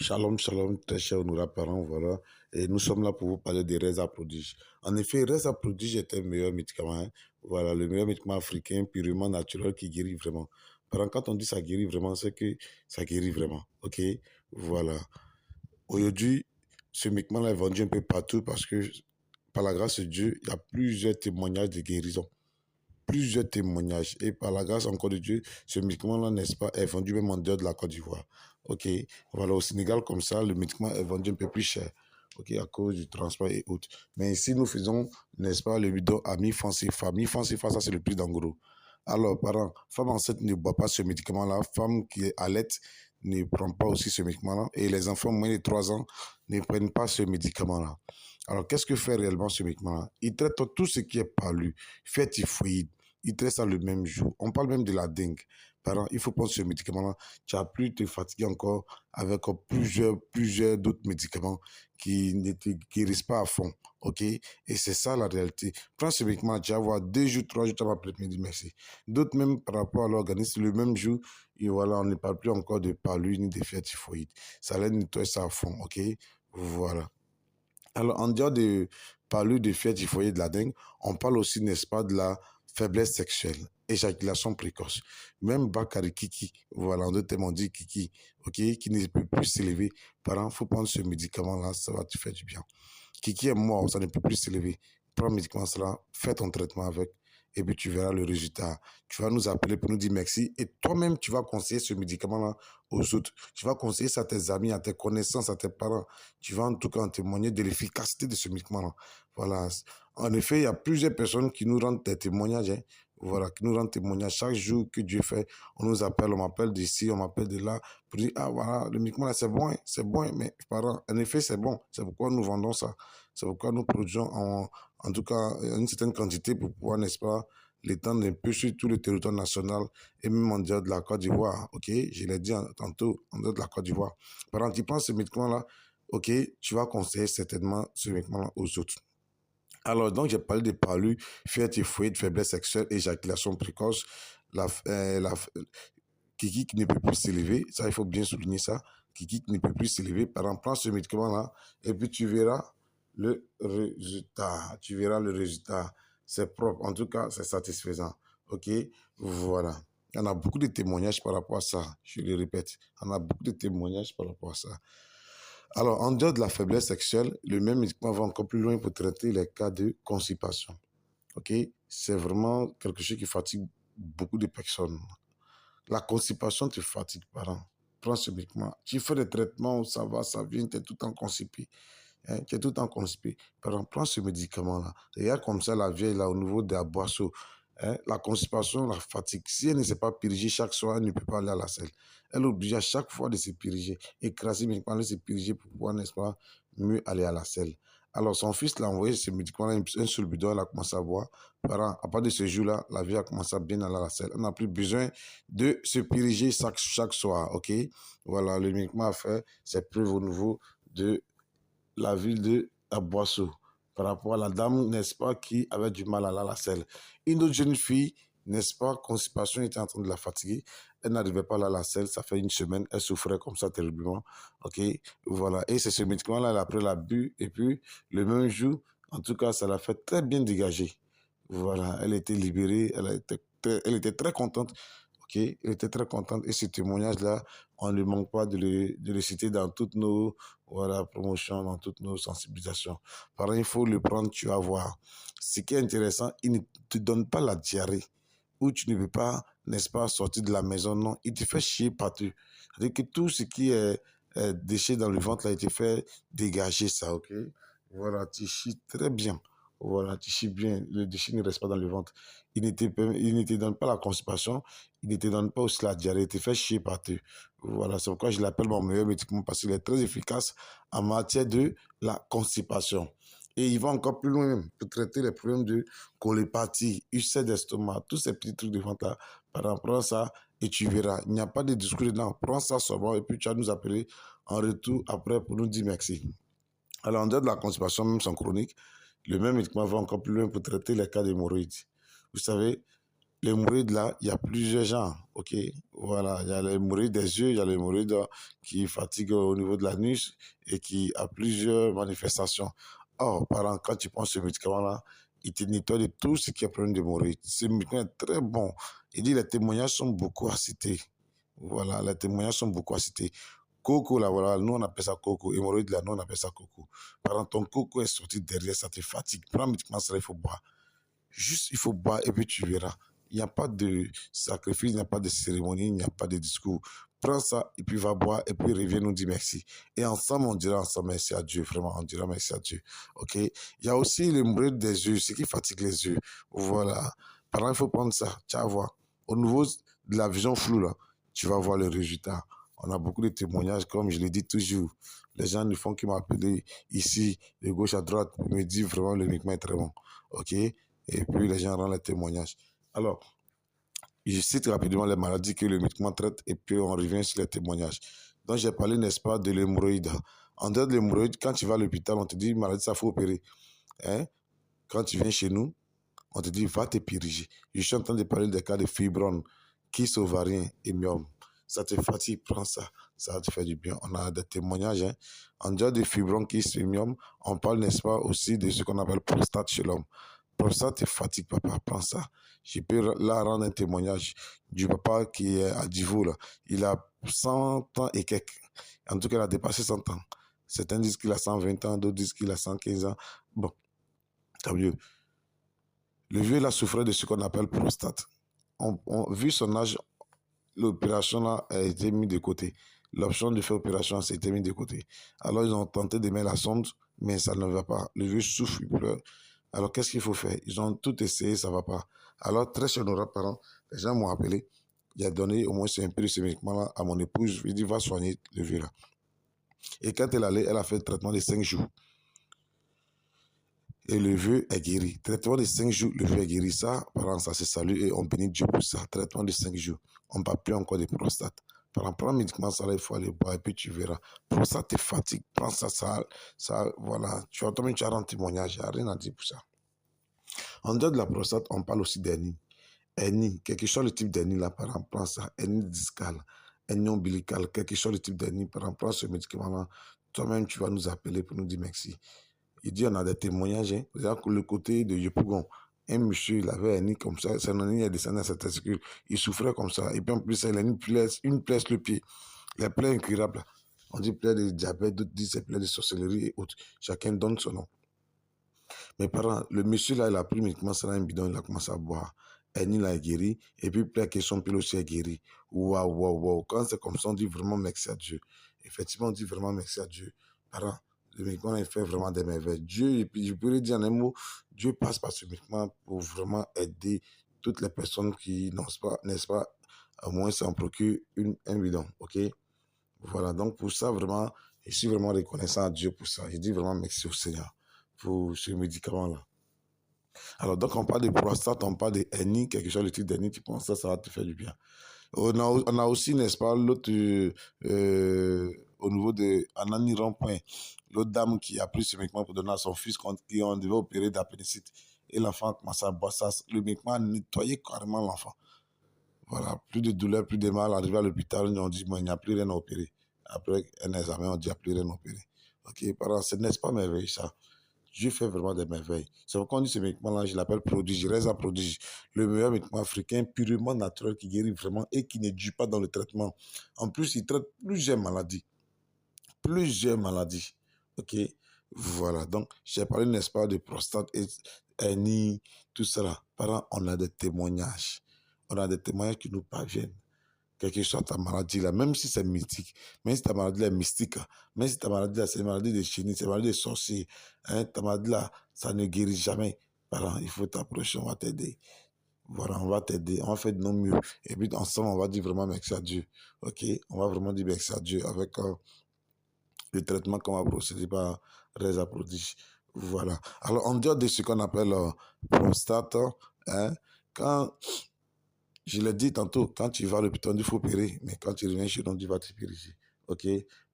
Shalom, shalom, très cher nous parents, voilà. Et nous sommes là pour vous parler des Reza Prodige. En effet, Reza Prodige est un meilleur médicament, hein. Voilà, le meilleur médicament africain, purement naturel, qui guérit vraiment. Par exemple, quand on dit ça guérit vraiment, c'est que ça guérit vraiment, ok? Voilà. Aujourd'hui, ce médicament-là est vendu un peu partout parce que, par la grâce de Dieu, il y a plusieurs témoignages de guérison. Plusieurs témoignages. Et par la grâce encore de Dieu, ce médicament-là, n'est-ce pas, est vendu même en dehors de la Côte d'Ivoire. Ok. Voilà, au Sénégal, comme ça, le médicament est vendu un peu plus cher. Ok, à cause du transport et autres. Mais ici, nous faisons, n'est-ce pas, le bidon à 1000 francs CFA. 1000 francs CFA, ça, c'est le prix d'en gros. Alors, parents, femme enceinte ne boit pas ce médicament-là. Femme qui est allaite ne prend pas aussi ce médicament-là. Et les enfants moins de 3 ans ne prennent pas ce médicament-là. Alors, qu'est-ce que fait réellement ce médicament-là? Il traite tout ce qui est palu, fait typhoïde. Il traite ça le même jour. On parle même de la dengue. Parents, il faut prendre ce médicament-là. Tu as plus te fatiguer encore avec plusieurs d'autres médicaments qui ne te guérissent pas à fond. OK? Et c'est ça la réalité. Prends ce médicament, tu vas voir 2 jours, 3 jours, tu vas appeler me dire merci. D'autres, même par rapport à l'organisme, le même jour, et voilà, on ne parle plus encore de palu ni de fièvre typhoïde. Ça allait nettoyer ça à fond. OK? Voilà. Alors, en dehors de parler de fièvre typhoïde de la dengue, on parle aussi, n'est-ce pas, de la faiblesse sexuelle, éjaculation précoce. Même Bakary Kiki, voilà, en d'autres termes, on dit Kiki, ok, qui ne peut plus s'élever. Par exemple, il faut prendre ce médicament-là, ça va te faire du bien. Kiki est mort, ça ne peut plus s'élever. Prends le médicament, cela, fais ton traitement avec, et puis tu verras le résultat. Tu vas nous appeler pour nous dire merci, et toi-même, tu vas conseiller ce médicament-là aux autres. Tu vas conseiller ça à tes amis, à tes connaissances, à tes parents. Tu vas en tout cas en témoigner de l'efficacité de ce médicament-là. Voilà. En effet, il y a plusieurs personnes qui nous rendent des témoignages, hein. Voilà, qui nous rendent témoignages. Chaque jour que Dieu fait, on nous appelle, on m'appelle d'ici, on m'appelle de là, pour dire, ah voilà, le médicament là, c'est bon, mais parents, en effet, c'est bon. C'est pourquoi nous vendons ça. C'est pourquoi nous produisons en tout cas une certaine quantité pour pouvoir, n'est-ce pas, l'étendre un peu sur tout le territoire national et même en dehors de la Côte d'Ivoire. Ok, je l'ai dit tantôt, en dehors de la Côte d'Ivoire. Par exemple, tu prends ce médicament-là, ok, tu vas conseiller certainement ce médicament-là aux autres. Alors, donc, j'ai parlé de palu, fièvre typhoïde, faiblesse sexuelle, éjaculation précoce, la, la, Kiki qui ne peut plus s'élever, ça, il faut bien souligner ça. Kiki qui ne peut plus s'élever, par exemple, prends ce médicament-là, et puis tu verras le résultat. Tu verras le résultat. C'est propre, en tout cas, c'est satisfaisant. Ok, voilà. Il y en a beaucoup de témoignages par rapport à ça, je le répète. On a beaucoup de témoignages par rapport à ça. Alors, en dehors de la faiblesse sexuelle, le même médicament va encore plus loin pour traiter les cas de constipation. Ok, c'est vraiment quelque chose qui fatigue beaucoup de personnes. La constipation te fatigue, parent. Prends ce médicament. Tu fais des traitements où ça va, ça vient, tu es tout le temps constipé. Hein, tu es tout le temps constipé. Parent, prends ce médicament-là. Regarde comme ça la vieille, là, au niveau de la boisseau. Hein, la constipation, la fatigue. Si elle ne s'est pas purgée chaque soir, elle ne peut pas aller à la selle. Elle est obligée à chaque fois de se purger. Écraser médicament, elle se purger pour pouvoir, n'est-ce pas, mieux aller à la selle. Alors, son fils l'a envoyé ce médicament-là, un seul bidon, elle a commencé à boire. Parents, à partir de ce jour-là, la vie a commencé à bien aller à la selle. On n'a plus besoin de se purger chaque soir, ok? Voilà, le médicament a fait ses preuves au niveau de la ville de Aboissou par rapport à la dame, n'est-ce pas, qui avait du mal à aller à la selle. Une autre jeune fille, n'est-ce pas, constipation était en train de la fatiguer. Elle n'arrivait pas à aller à la selle, ça fait une semaine, elle souffrait comme ça terriblement. Ok, voilà. Et c'est ce médicament-là, elle a pris la bu, et puis le même jour, en tout cas, ça l'a fait très bien dégager. Voilà, elle était libérée, elle était très contente. Ok, elle était très contente et ce témoignage-là, on ne manque pas de le citer dans toutes nos voilà, promotions, dans toutes nos sensibilisations. Par exemple, il faut le prendre, tu vas voir. Ce qui est intéressant, il ne te donne pas la diarrhée où tu ne peux pas, n'est-ce pas, sortir de la maison. Non, il te fait chier partout. C'est-à-dire que tout ce qui est déchet dans le ventre, là, il te fait dégager ça, ok? Voilà, tu chies très bien. Voilà, tu chies bien. Le déchet ne reste pas dans le ventre. Il ne te donne pas la constipation, il ne te donne pas aussi la diarrhée, il te fait chier partout. Voilà, c'est pourquoi je l'appelle mon meilleur médicament parce qu'il est très efficace en matière de la constipation. Et il va encore plus loin même pour traiter les problèmes de colopathie, ulcère d'estomac, tous ces petits trucs de ventre-là. Par exemple, prends ça et tu verras. Il n'y a pas de discours dedans. Prends ça seulement et puis tu vas nous appeler en retour après pour nous dire merci. Alors, en dehors de la constipation, même sans chronique, le même médicament va encore plus loin pour traiter les cas d'hémorroïdes. Vous savez, l'hémorroïde là, il y a plusieurs genres, ok? Voilà, il y a l'hémorroïde des yeux, il y a l'hémorroïde qui fatigue au niveau de l'anus et qui a plusieurs manifestations. Or, parent, quand tu prends ce médicament-là, il te nettoie de tout ce qui est problème d'hémorroïde. Ce médicament est très bon. Il dit les témoignages sont beaucoup à citer. Voilà, les témoignages sont beaucoup à citer. Coco, là, voilà, nous on appelle ça coco. Hémorroïde, là, nous on appelle ça coco. Par ton coco est sorti derrière, ça te fatigue. Prends un médicament, ça, il faut boire. Juste, il faut boire et puis tu verras. Il n'y a pas de sacrifice, il n'y a pas de cérémonie, il n'y a pas de discours. Prends ça et puis va boire et puis reviens nous dire merci. Et ensemble, on dira ensemble merci à Dieu, vraiment, on dira merci à Dieu. Ok? Il y a aussi l'hémorroïde des yeux, ce qui fatigue les yeux. Voilà. Par exemple, il faut prendre ça, tu vas voir. Au niveau de la vision floue, là, tu vas voir le résultat. On a beaucoup de témoignages, comme je l'ai dit toujours. Les gens ne font que m'appeler ici, de gauche à droite, pour me dire vraiment le médicament est très bon. Ok? Et puis les gens rendent les témoignages. Alors, je cite rapidement les maladies que le médicament traite et puis on revient sur les témoignages. Donc, j'ai parlé, n'est-ce pas, de l'hémorroïde. En dehors de l'hémorroïde, quand tu vas à l'hôpital, on te dit maladie, ça faut opérer. Hein? Quand tu viens chez nous, on te dit va te piriger. Je suis en train de parler des cas de fibrome, kyste ovarien et myome. Ça te fatigue, prends ça. Ça va te faire du bien. On a des témoignages. Hein? En dehors de fibrome, kyste et myome, on parle, n'est-ce pas, aussi de ce qu'on appelle prostate chez l'homme. Prostate te fatigue, papa, prends ça. Je peux là rendre un témoignage du papa qui est à Divo, là. Il a 100 ans et quelques. En tout cas, il a dépassé 100 ans. Certains disent qu'il a 120 ans, d'autres disent qu'il a 115 ans. Bon, tant mieux. Le vieux, il a souffert de ce qu'on appelle prostate. Vu son âge, l'opération là a été mise de côté. L'option de faire opération a été mise de côté. Alors, ils ont tenté de mettre la sonde, mais ça ne va pas. Le vieux souffre, il pleure. Alors, qu'est-ce qu'il faut faire? Ils ont tout essayé, ça ne va pas. Alors, très chez nos parents, les gens m'ont appelé. Il a donné au moins un peu de ce médicament-là à mon épouse. Il dit, va soigner le vieux là. Et quand elle allait, elle a fait le traitement de 5 jours. Et le vieux est guéri. Traitement de 5 jours, le vieux est guéri. Ça, par exemple, ça se salue et on bénit Dieu pour ça. Traitement de 5 jours. On ne parle plus encore de prostate. Par exemple, prends un médicament, ça, il faut aller boire et puis tu verras. Prostate te fatigue. Prends ça, voilà. Tu as toi-même, tu as un témoignage. Il n'y a rien à dire pour ça. En dehors de la prostate, on parle aussi d'hernie. Hernie, quelque chose le type d'hernie là, par exemple, prends ça. Hernie discale, hernie ombilicale, quelque chose le type d'hernie, par exemple, prends ce médicament-là. Toi-même, tu vas nous appeler pour nous dire merci. Il dit on a des témoignages. Hein. Le côté de Yopougon, un monsieur, il avait hernie comme ça, son hernie est descendu à sa testicule. Il souffrait comme ça. Et puis en plus, il a une plaie sur le pied. Les plaies incurables. On dit plaie de diabète, d'autres disent c'est plaie de sorcellerie et autres. Chacun donne son nom. Mes parents, le monsieur là, il a pris uniquement ça dans un bidon, il a commencé à boire. Hernie l'a guéri. Et puis plaie qui son pied aussi est guéri. Waouh, waouh, waouh. Quand c'est comme ça, on dit vraiment merci à Dieu. Effectivement, on dit vraiment merci à Dieu. Parents, le médicament, il fait vraiment des merveilles. Dieu, et puis je peux le dire en un mot, Dieu passe par ce médicament pour vraiment aider toutes les personnes qui n'osent pas, n'est-ce pas, au moins s'en procure un bidon, ok? Voilà, donc pour ça, vraiment, je suis vraiment reconnaissant à Dieu pour ça. Je dis vraiment merci au Seigneur pour ce médicament-là. Alors, donc, on parle de prostate, on parle de hernie, quelque chose de type d'hernie, tu penses ça va te faire du bien. On a aussi, n'est-ce pas, l'autre, au niveau de Anani Rond-Point, l'autre dame qui a pris ce médicament pour donner à son fils qui on devait opérer d'appendicite. Et l'enfant a commencé à boire ça. Le médicament a nettoyé carrément l'enfant. Voilà, plus de douleur, plus de mal. Arrivé à l'hôpital, on dit, bon, il n'y a plus rien à opérer. Après un examen, on dit, il n'y a plus rien à opérer. Ok, par ce n'est pas merveilleux ça. Dieu fait vraiment des merveilles. C'est pourquoi on dit ce médicament-là, je l'appelle prodige, Reza prodige. Le meilleur médicament africain, purement naturel, qui guérit vraiment et qui ne dure pas dans le traitement. En plus, il traite plusieurs maladies. Plusieurs maladies. Ok? Voilà. Donc, j'ai parlé, n'est-ce pas, de prostate, hernie, tout cela. Par on a des témoignages. On a des témoignages qui nous parviennent. Quelle que soit ta maladie là, même si c'est mystique, même si ta maladie là est mystique, même si ta maladie là c'est une maladie de chenille, c'est une maladie de sorcier, hein, ta maladie là, ça ne guérit jamais. Voilà, il faut t'approcher, on va t'aider. Voilà, on va t'aider, on va faire de nos mieux. Et puis ensemble, on va dire vraiment merci à Dieu. Ok, on va vraiment dire merci à Dieu avec le traitement qu'on va procéder par Reza Prodige. Voilà. Alors, en dehors de ce qu'on appelle prostate, hein, quand je l'ai dit tantôt, quand tu vas à l'hôpital, il faut opérer. Mais quand tu reviens chez nous, tu vas te périger. OK?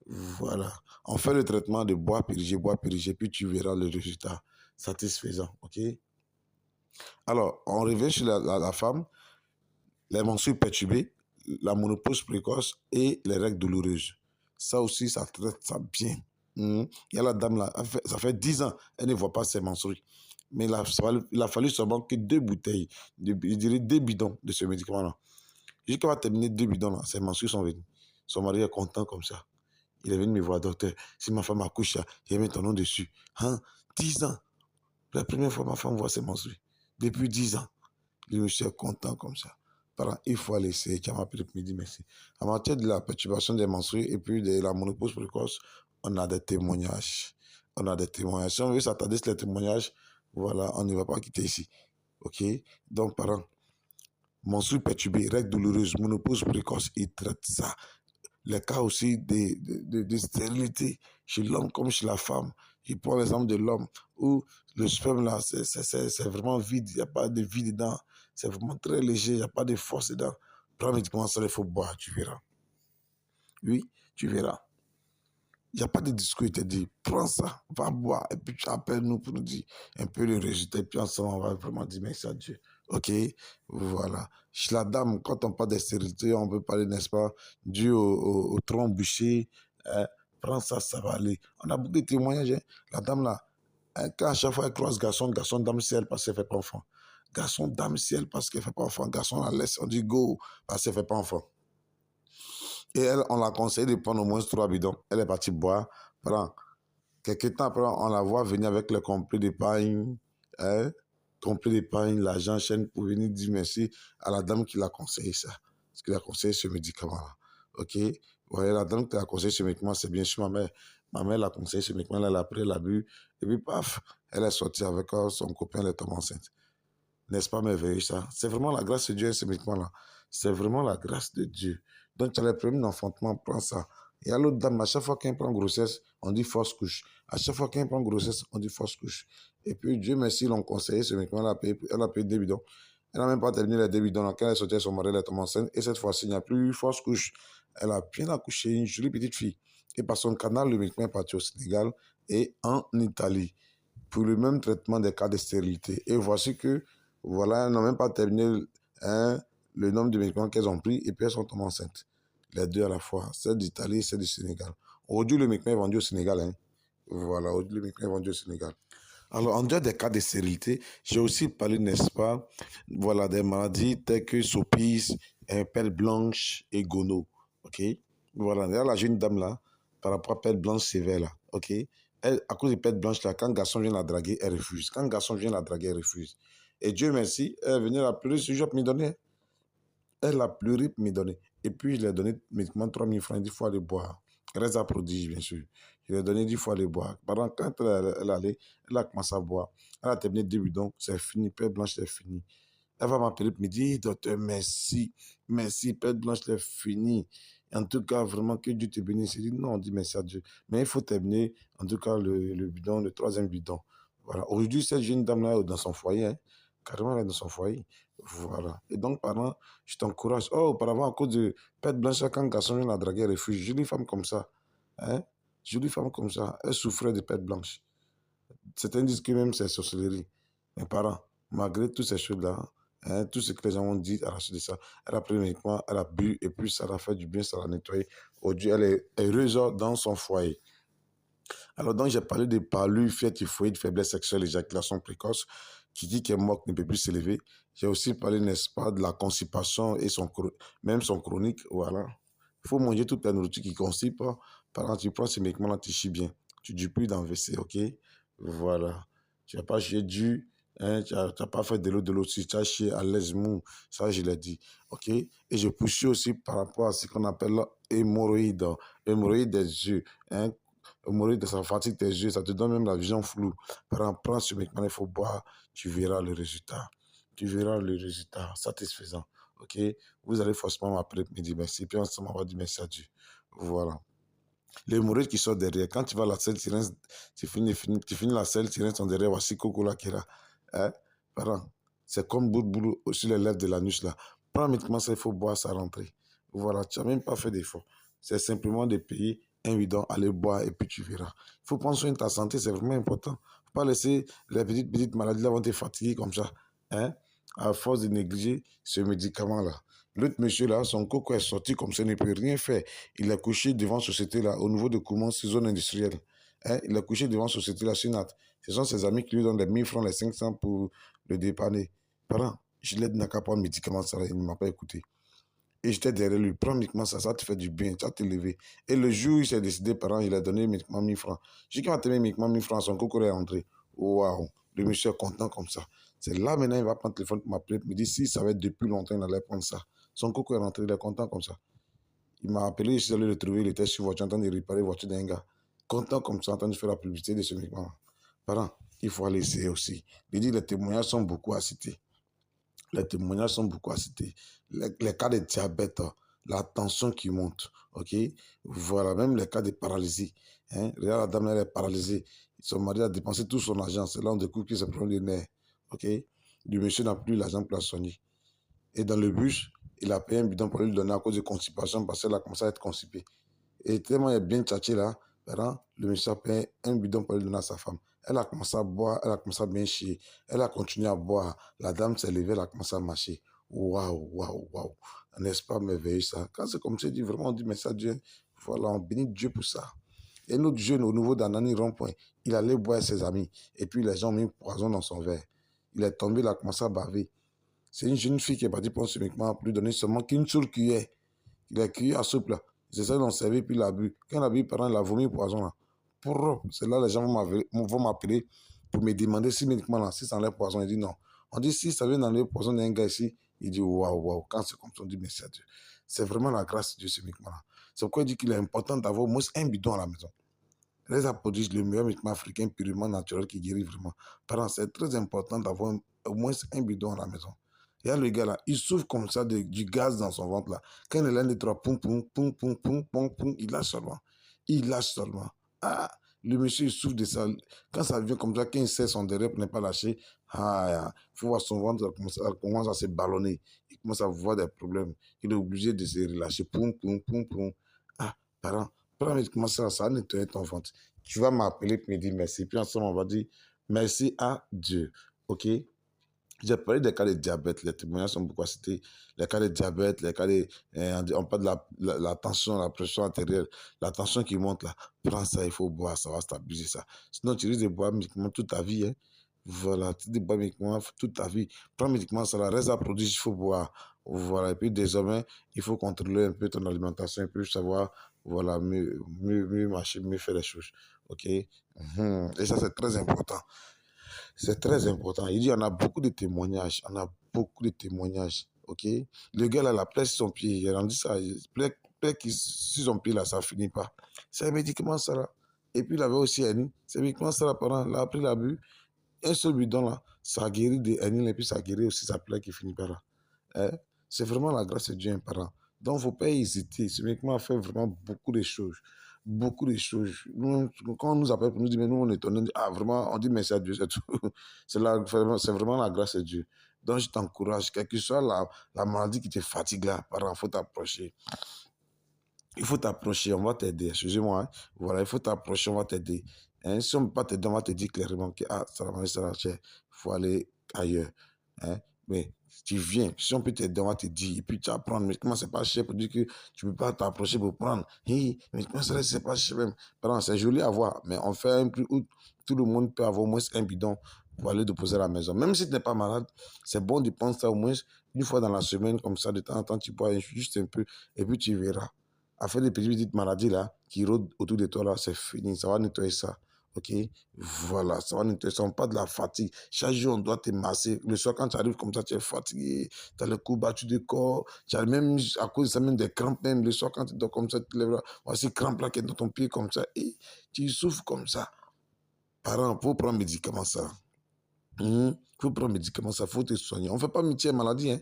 Voilà. On fait le traitement de bois périger, puis tu verras le résultat satisfaisant. OK? Alors, on revient chez la femme. les menstrues perturbées, la ménopause précoce et les règles douloureuses. Ça aussi, ça traite ça bien. Il y a la dame là, ça fait 10 ans, elle ne voit pas ses menstrues. Mais il a fallu seulement que 2 bouteilles, je dirais 2 bidons de ce médicament-là. Jusqu'à va terminer 2 bidons là, ses menstrues sont venues. Son mari est content comme ça. Il est venu me voir, docteur, si ma femme accouche, il met ton nom dessus. 10 ans. La première fois, ma femme voit ses menstrues. Depuis 10 ans. Le monsieur est content comme ça. Il faut aller essayer. Tu m'as appelé pour me dire merci. En matière de la perturbation des menstrues et puis de la ménopause précoce, on a des témoignages. On a des témoignages. Si on veut s'attarder sur les témoignages, voilà, on ne va pas quitter ici. OK? Donc, parents, menstrues perturbées, règles douloureuses, ménopause précoce, ils traitent ça. Les cas aussi de stérilité chez l'homme comme chez la femme. Je prends l'exemple de l'homme où le sperme là, c'est vraiment vide, il n'y a pas de vie dedans. C'est vraiment très léger, il n'y a pas de force dedans. Prends médicament, ça, il faut boire, tu verras. Oui, tu verras. Il n'y a pas de discours, il te dit, prends ça, va boire, et puis tu appelles nous pour nous dire un peu le résultat, et puis ensemble, on va vraiment dire merci à Dieu. OK? Voilà. Chez la dame, quand on parle de stérilité, on peut parler, n'est-ce pas, dû au tronc bouché. Prends ça, ça va aller. On a beaucoup de témoignages. La dame là, quand à chaque fois elle croise garçon, dame, si elle parce qu'elle ne fait pas enfant. Garçon, dame, si elle parce qu'elle ne fait pas enfant. Garçon, la laisse, on dit go, parce qu'elle ne fait pas enfant. Et elle, on l'a conseillé de prendre au moins 3 bidons. Elle est partie boire. Pendant quelques temps après, on la voit venir avec le complet d'épargne, complet d'épargne, l'argent, chaîne, pour venir dire merci à la dame qui l'a conseillé ça. Parce qu'il a conseillé ce médicament-là. OK? Voilà, la dame qui a conseillé ce médicament, c'est bien sûr ma mère. Ma mère l'a conseillé ce médicament, elle a pris, elle a bu. Et puis, paf, elle est sortie avec son copain, elle est tombée enceinte. N'est-ce pas merveilleux ça? C'est vraiment la grâce de Dieu, ce médicament-là. C'est vraiment la grâce de Dieu. Donc, tu as les problèmes d'enfantement, prends ça. Et à l'autre dame, à chaque fois qu'elle prend grossesse, on dit fausse couche. À chaque fois qu'elle prend grossesse, on dit fausse couche. Et puis, Dieu merci, ils l'ont conseillé, ce médicament, elle a payé 2 bidons. Elle n'a même pas terminé les 2 bidons. Quand elle est sortie, son mari, elle est tombée enceinte. Et cette fois-ci, il n'y a plus fausse couche. Elle a bien accouché, une jolie petite fille. Et par son canal, le médicament est parti au Sénégal et en Italie pour le même traitement des cas de stérilité. Et voici que, voilà, elles n'ont même pas terminé le nombre de médicaments qu'elles ont pris et puis elles sont tombées enceintes. Les deux à la fois, celle d'Italie et celle du Sénégal. Aujourd'hui, le médicament est vendu au Sénégal. Voilà, aujourd'hui, le médicament est vendu au Sénégal. Alors, en dehors des cas de stérilité, j'ai aussi parlé, n'est-ce pas, voilà, des maladies telles que Soppis, pelle blanche et gono. OK? Voilà, là, la jeune dame là, par rapport à pelle blanche sévère là, OK? Elle, à cause de pelle blanche là, quand garçon vient la draguer, elle refuse. Quand garçon vient la draguer, elle refuse. Et Dieu merci, elle est venue la pleurer sur jour pour me donner. Elle a pleuré pour me donner. Et puis, je lui ai donné médicament 3000 francs, 10 fois de boire. Reste à prodige, bien sûr. Je lui ai donné 10 fois de boire. Pendant quand elle allait, elle a commencé à boire. Elle a terminé 2 bidons, c'est fini. Père Blanche, c'est fini. Elle va m'appeler pour me dire, docteur, merci. Merci, Père Blanche, c'est fini. En tout cas, vraiment, que Dieu te bénisse. Je dis, non, on dit merci à Dieu. Mais il faut terminer, en tout cas, le bidon, le 3e bidon. Voilà. Aujourd'hui, cette jeune dame-là est dans son foyer. Carrément, elle est dans son foyer. Voilà. Et donc, pendant, je t'encourage. Oh, auparavant, à cause de pète blanche, quand un garçon vient la draguer, elle refuse. Jolie femme comme ça. Jolie femme comme ça. Elle souffrait de pète blanche. Certains disent que même c'est sorcellerie. Mes parents, malgré toutes ces choses-là, tout ce que les gens ont dit à la suite de ça, elle a pris le médicament, elle a bu, et puis ça l'a fait du bien, ça l'a nettoyé. Aujourd'hui, elle est heureuse dans son foyer. Alors, donc, j'ai parlé de palu, fièvre typhoïde, faiblesse sexuelle, éjaculation précoce, qui dit qu'un moque ne peut plus s'élever. J'ai aussi parlé, n'est-ce pas, de la constipation et même son chronique. Voilà. Il faut manger toute la nourriture qui constipe. Par exemple, tu prends ces médicaments-là, tu chies bien. Tu ne dis plus dans le WC, OK? Voilà. Tu n'as pas chié du, tu n'as pas fait de l'eau, si tu as chié à l'aise mou, ça, je l'ai dit. OK? Et je poursuis aussi par rapport à ce qu'on appelle l'hémorroïde. Hémorroïde des yeux. Hémorroïde, ça fatigue tes yeux, ça te donne même la vision floue. Par exemple, prends ce médicament, il faut boire, tu verras le résultat. Tu verras le résultat satisfaisant. OK? Vous allez forcément m'appeler me dire merci, puis ensemble, on va dire merci à Dieu. Voilà. L'hémorroïde qui sort derrière, quand tu vas à la selle, tu finis la selle, tu restes en derrière, voici Coco là qui est là. Parents, c'est comme boulot sur les lèvres de l'anus là. Prends un médicament, ça, il faut boire, ça rentrer. Voilà, tu n'as même pas fait d'effort. C'est simplement de payer un bidon, aller boire et puis tu verras. Il faut prendre soin de ta santé, c'est vraiment important. Il ne faut pas laisser les petites maladies là vont te fatiguer comme ça. À force de négliger ce médicament là. L'autre monsieur là, son coco est sorti comme ça, il ne peut rien faire. Il a couché devant la société là, au niveau de Koumans, zone industrielle. Hein? Il a couché devant la société là, Sunat. Ce sont ses amis qui lui donnent les 1000 francs, les 500 pour le dépanner. Parent, je l'aide n'a qu'à prendre médicaments, ça, il ne m'a pas écouté. Et j'étais derrière lui, prends médicament, ça te fait du bien, ça te lever. Et le jour où il s'est décidé, parent, il a donné médicament 1000 francs. J'ai dit qu'il m'a donné médicament 1000 francs, son coco est rentré. Waouh, le monsieur est content comme ça. C'est là maintenant, il va prendre le téléphone pour m'appeler, me dire si ça va être depuis longtemps, il allait prendre ça. Son coco est rentré, il est content comme ça. Il m'a appelé, je suis allé le trouver, il était sur voiture, en train de réparer la voiture d'un gars. Content comme ça, en train de faire la publicité de ce médicament. Parents, il faut aller essayer aussi. Il dit les témoignages sont beaucoup à citer. Les témoignages sont beaucoup à citer. Les cas de diabète, la tension qui monte, ok? Voilà, même les cas de paralysie. Hein? Regarde, la dame, elle est paralysée. Son mari a dépensé tout son argent. C'est là on découvre qu'il s'est problème de nerfs, ok? Le monsieur n'a plus l'argent pour la soigner. Et dans le bus, il a payé un bidon pour lui donner à cause de constipation parce qu'elle a commencé à être constipée. Et tellement il est bien tchatché là, le monsieur a payé un bidon pour lui donner à sa femme. Elle a commencé à boire, elle a commencé à bien chier. Elle a continué à boire. La dame s'est levée, elle a commencé à marcher. Waouh, waouh, waouh. N'est-ce pas merveilleux ça? Quand c'est comme ça, vraiment, on dit merci à Dieu. Voilà, on bénit Dieu pour ça. Et notre jeune, au niveau d'Anani Rond-Point, il allait boire avec ses amis. Et puis les gens ont mis poison dans son verre. Il est tombé, il a commencé à baver. C'est une jeune fille qui est partie prendre ce médicament pour lui donner seulement qu'une seule cuillère. Il a cuillère à soupe là. C'est ça, ils l'ont servi, puis il a bu. Quand il a bu, pendant il a vomi le poison là. C'est là les gens vont m'appeler pour me demander si médicament là, si ça enlève poison. Il dit non. On dit si ça vient d'enlever le poison d'un gars ici, il dit waouh, waouh. Quand c'est comme ça, on dit merci à Dieu. C'est vraiment la grâce de Dieu ce médicament là. C'est pourquoi il dit qu'il est important d'avoir au moins un bidon à la maison. Les approches, le meilleur médicament africain purement naturel qui guérit vraiment. Parents, c'est très important d'avoir au moins un bidon à la maison. Il y a le gars là, il souffre comme ça du gaz dans son ventre là. Quand il est l'un des trois, poum, poum, poum, poum, poum, poum, poum, il lâche seulement. Il lâche seulement. Ah, le monsieur, il souffre de ça. Quand ça vient comme ça, quand il sait son derrière pour ne pas lâcher, il faut voir son ventre commence à se ballonner. Il commence à avoir des problèmes. Il est obligé de se relâcher. Poum, poum, poum, poum. Ah, parents, prends médicament ça va nettoyer ton ventre. Tu vas m'appeler pour me dire merci. Puis ensemble, on va dire merci à Dieu. OK? J'ai parlé des cas de diabète, les témoignages sont beaucoup cités. Les cas de diabète, les cas de. On parle de la tension, la pression artérielle, la tension qui monte là. Prends ça, il faut boire, ça va stabiliser ça. Sinon, tu risques de boire médicaments toute ta vie. Hein. Voilà, tu dis boire médicaments toute ta vie. Prends médicaments, ça la reste à produire, il faut boire. Voilà, et puis désormais, il faut contrôler un peu ton alimentation, et puis savoir, voilà, mieux marcher, mieux faire les choses. OK? Et ça, c'est très important. C'est très important. Il dit, on a beaucoup de témoignages. On a beaucoup de témoignages. OK? Le gars, là, la plaie sur son pied. Il a dit ça. Plaie qui, sur son pied, là, ça finit pas. C'est un médicament, ça, là. Et puis, il avait aussi Annie. C'est un médicament, ça, là, pendant, il a pris, la bu. Un seul bidon, là, ça a guéri de Annie, et puis ça a guéri aussi sa plaie qui finit pas là. Hein? C'est vraiment la grâce de Dieu, un parent. Donc, il ne faut pas hésiter. Ce médicament a fait vraiment beaucoup de choses. Beaucoup de choses. Nous, quand on nous appelle pour nous dire, mais nous, on est étonnés, ah, vraiment, on dit merci à Dieu, c'est tout. C'est vraiment la grâce de Dieu. Donc, je t'encourage, quelle que soit la maladie qui te fatigue là, parent, il faut t'approcher. Il faut t'approcher, on va t'aider. Excusez-moi. Hein. Voilà, il faut t'approcher, on va t'aider. Hein? Si on ne peut pas t'aider, on va te dire clairement que ah, ça va ça il faut aller ailleurs. Hein? Mais tu viens, si on peut t'aider, on va te dire. Et puis tu vas prendre. Mais comment c'est pas cher pour dire que tu ne peux pas t'approcher pour prendre. Hey, mais comment c'est pas cher même. Pardon, c'est joli à voir, mais on fait un prix où tout le monde peut avoir au moins un bidon pour aller déposer à la maison. Même si tu n'es pas malade, c'est bon de prendre ça au moins une fois dans la semaine, comme ça, de temps en temps, tu bois juste un peu, et puis tu verras. Afin des petites maladies là, qui rôdent autour de toi là, c'est fini. Ça va nettoyer ça. OK? Voilà, ça va nettoyer ça. On parle de la fatigue. Chaque jour, on doit te masser. Le soir, quand tu arrives comme ça, tu es fatigué. Tu as le cou battu de corps. Tu as même, à cause de ça, même des crampes même. Le soir, quand tu dors comme ça, tu te lèves là. Voici crampes là qui est dans ton pied comme ça. Et tu souffres comme ça. Parents, il faut prendre médicament ça. Il faut prendre médicament ça. Il faut te soigner. On ne fait pas métier maladie. Hein?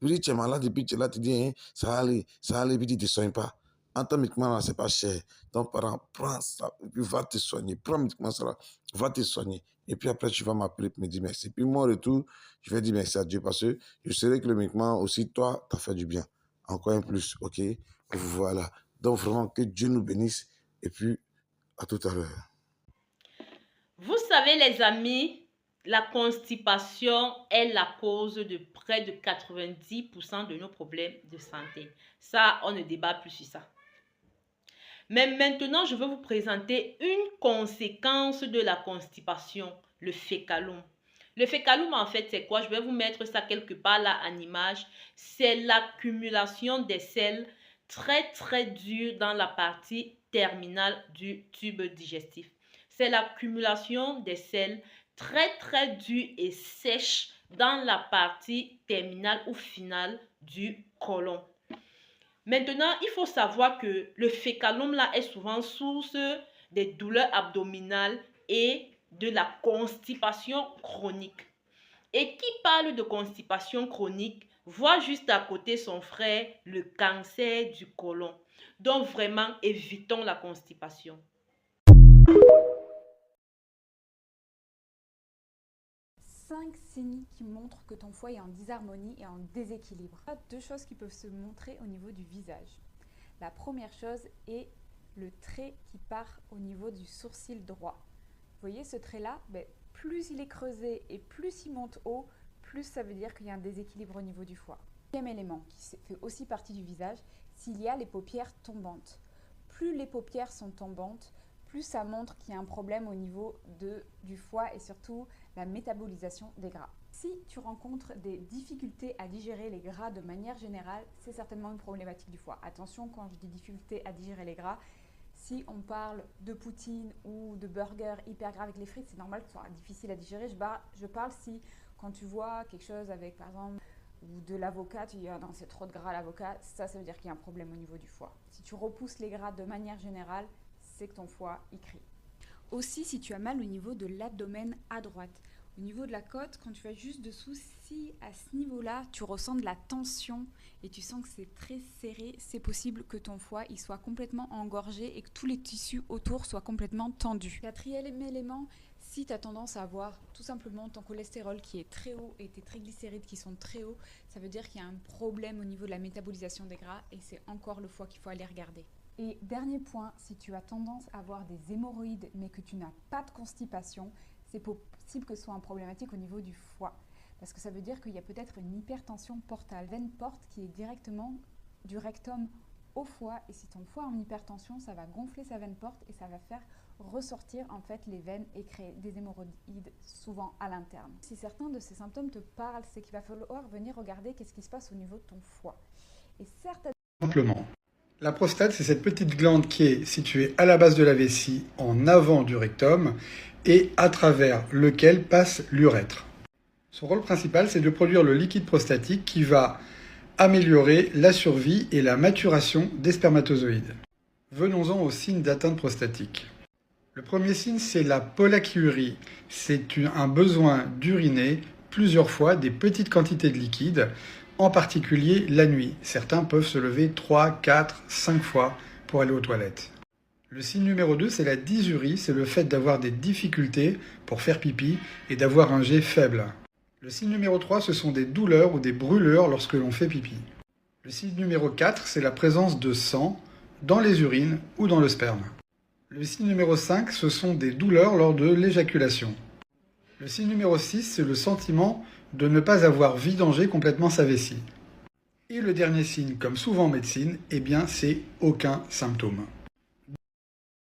Tu dis, tu es malade et puis tu es là, tu dis, hein, ça va aller, puis tu ne te soignes pas. En tant que médicament, là, c'est pas cher. Donc, parent, prends ça, et puis va te soigner. Prends le médicament, ça, là, va te soigner. Et puis après, tu vas m'appeler pour me dire merci. Puis moi, en retour, je vais dire merci à Dieu parce que je sais que le médicament aussi, toi, t'as fait du bien. Encore un plus, OK? Voilà. Donc, vraiment, que Dieu nous bénisse. Et puis, à tout à l'heure. Vous savez, les amis, La constipation est la cause de près de 90% de nos problèmes de santé. Ça, on ne débat plus sur ça. Mais maintenant, je vais vous présenter une conséquence de la constipation, le fécalome. Le fécalome, en fait, c'est quoi? Je vais vous mettre ça quelque part là en image. C'est l'accumulation des selles très dures dans la partie terminale du tube digestif. C'est l'accumulation des selles très dures et sèches dans la partie terminale ou finale du côlon. Maintenant, il faut savoir que le fécalome là est souvent source des douleurs abdominales et de la constipation chronique. Et qui parle de constipation chronique voit juste à côté son frère le cancer du côlon. Donc vraiment, évitons la constipation. 5 signes qui montrent que ton foie est en disharmonie et en déséquilibre. Il y a 2 choses qui peuvent se montrer au niveau du visage. La première chose est le trait qui part au niveau du sourcil droit. Vous voyez ce trait-là, plus il est creusé et plus il monte haut, plus ça veut dire qu'il y a un déséquilibre au niveau du foie. Deuxième élément qui fait aussi partie du visage, s'il y a les paupières tombantes. Plus les paupières sont tombantes, plus ça montre qu'il y a un problème au niveau du foie et surtout la métabolisation des gras. Si tu rencontres des difficultés à digérer les gras de manière générale, c'est certainement une problématique du foie. Attention, quand je dis difficulté à digérer les gras, si on parle de poutine ou de burger hyper gras avec les frites, c'est normal que ce soit difficile à digérer. Je parle si quand tu vois quelque chose avec par exemple ou de l'avocat, tu dis ah non c'est trop de gras l'avocat, ça veut dire qu'il y a un problème au niveau du foie. Si tu repousses les gras de manière générale, c'est que ton foie y crie. Aussi, si tu as mal au niveau de l'abdomen à droite, au niveau de la côte, quand tu vas juste dessous, si à ce niveau-là, tu ressens de la tension et tu sens que c'est très serré, c'est possible que ton foie il soit complètement engorgé et que tous les tissus autour soient complètement tendus. Quatrième élément, si tu as tendance à avoir tout simplement ton cholestérol qui est très haut et tes triglycérides qui sont très hauts, ça veut dire qu'il y a un problème au niveau de la métabolisation des gras et c'est encore le foie qu'il faut aller regarder. Et dernier point, si tu as tendance à avoir des hémorroïdes mais que tu n'as pas de constipation, c'est possible que ce soit une problématique au niveau du foie. Parce que ça veut dire qu'il y a peut-être une hypertension portale, veine porte qui est directement du rectum au foie. Et si ton foie est en hypertension, ça va gonfler sa veine porte et ça va faire ressortir en fait les veines et créer des hémorroïdes souvent à l'interne. Si certains de ces symptômes te parlent, c'est qu'il va falloir venir regarder qu'est-ce qui se passe au niveau de ton foie. Et certainement... Simplement. La prostate, c'est cette petite glande qui est située à la base de la vessie, en avant du rectum, et à travers lequel passe l'urètre. Son rôle principal, c'est de produire le liquide prostatique qui va améliorer la survie et la maturation des spermatozoïdes. Venons-en aux signes d'atteinte prostatique. Le premier signe, c'est la pollakiurie. C'est un besoin d'uriner plusieurs fois des petites quantités de liquide, en particulier la nuit. Certains peuvent se lever 3, 4, 5 fois pour aller aux toilettes. Le signe numéro 2, c'est la dysurie, c'est le fait d'avoir des difficultés pour faire pipi et d'avoir un jet faible. Le signe numéro 3, ce sont des douleurs ou des brûlures lorsque l'on fait pipi. Le signe numéro 4, c'est la présence de sang dans les urines ou dans le sperme. Le signe numéro 5, ce sont des douleurs lors de l'éjaculation. Le signe numéro 6, c'est le sentiment de ne pas avoir vidangé complètement sa vessie. Et le dernier signe, comme souvent en médecine, c'est aucun symptôme.